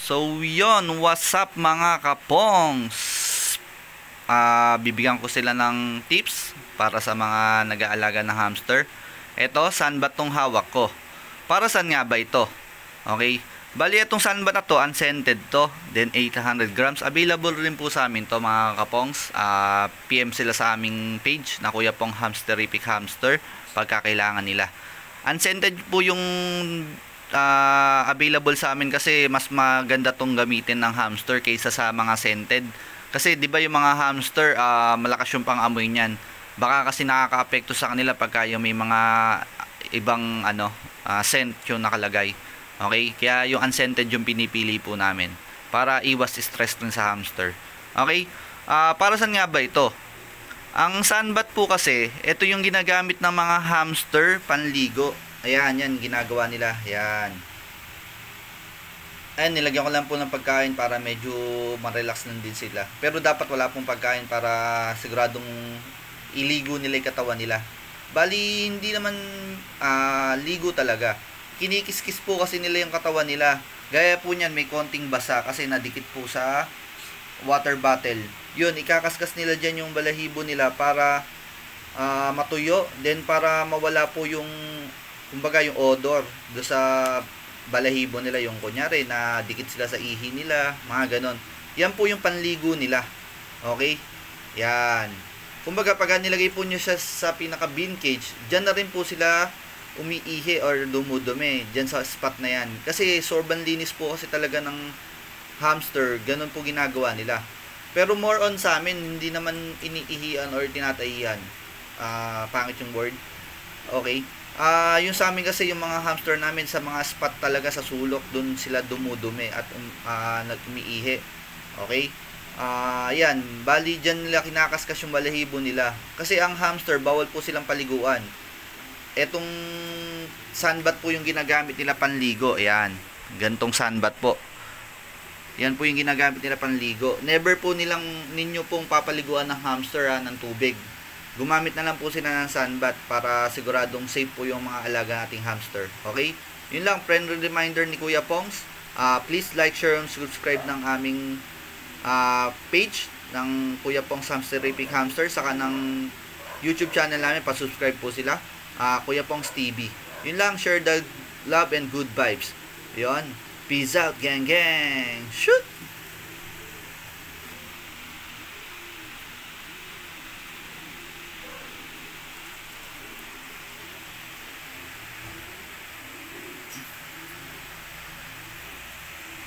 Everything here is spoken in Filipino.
So yon, what's up mga kapongs? Bibigyan ko sila ng tips para sa mga nag-aalaga ng hamster. Ito, sunbat tong hawak ko. Para saan nga ba ito? Okay, bali itong sunbat na to, unscented to. Then 800 grams. Available rin po sa amin to mga kapongs. PM sila sa aming page na Kuya Pong Hamsterific Hamster pagka kailangan nila. Unscented po yung available sa amin kasi mas maganda tong gamitin ng hamster kaysa sa mga scented. Kasi 'di ba yung mga hamster malakas yung pang-amoy niyan. Baka kasi nakakaapekto sa kanila pagka yung may mga ibang scent yung nakalagay. Okay? Kaya yung unscented yung pinipili po namin para iwas stress dun sa hamster. Okay? Para saan nga ba ito? Ang sunbat po kasi, ito yung ginagamit ng mga hamster panligo. Ayan, yan, ginagawa nila. Ayan. Ayan, nilagyan ko lang po ng pagkain para medyo ma-relax lang din sila. Pero dapat wala pong pagkain para siguradong iligo nila yung katawan nila. Bali, hindi naman ligo talaga. Kinikis-kis po kasi nila yung katawan nila. Gaya po niyan, may konting basa kasi nadikit po sa water bottle. Yun, ikakaskas nila dyan yung balahibo nila para matuyo. Then, para mawala po yung kumbaga yung odor do sa balahibo nila, yung kunyari na dikit sila sa ihi nila, mga ganon. Yan po yung panligo nila. Okay? Yan. Kumbaga pag nilagay po nyo siya sa pinaka bean cage, dyan na rin po sila umiihi or dumudumi dyan sa spot na yan. Kasi sobrang linis po kasi talaga ng hamster, ganon po ginagawa nila. Pero more on sa amin, hindi naman iniihian or tinatahian. Pangit yung word. Okay? Yung sa amin kasi yung mga hamster namin sa mga spot talaga sa sulok, dun sila dumudumi at nag-umiihi. Okay? Yan, bali dyan nila kinakaskas yung balahibo nila. Kasi ang hamster, bawal po silang paliguan. Etong sunbat po yung ginagamit nila panligo. Ayan, gantong sunbat po. Yan po yung ginagamit nila panligo. Never po ninyo pong papaliguan ng hamster ng tubig. Gumamit na lang po sila ng sunbat para siguradong safe po yung mga alaga nating hamster. Okay? Yun lang, friendly reminder ni Kuya Pongs. Please like, share, and subscribe ng aming page ng Kuya Pongs Hamsterific Hamster. Saka ng YouTube channel namin, pa-subscribe po sila. Kuya Pongs TV. Yun lang, share the love and good vibes. Yun. Peace out, gang gang. Shoot!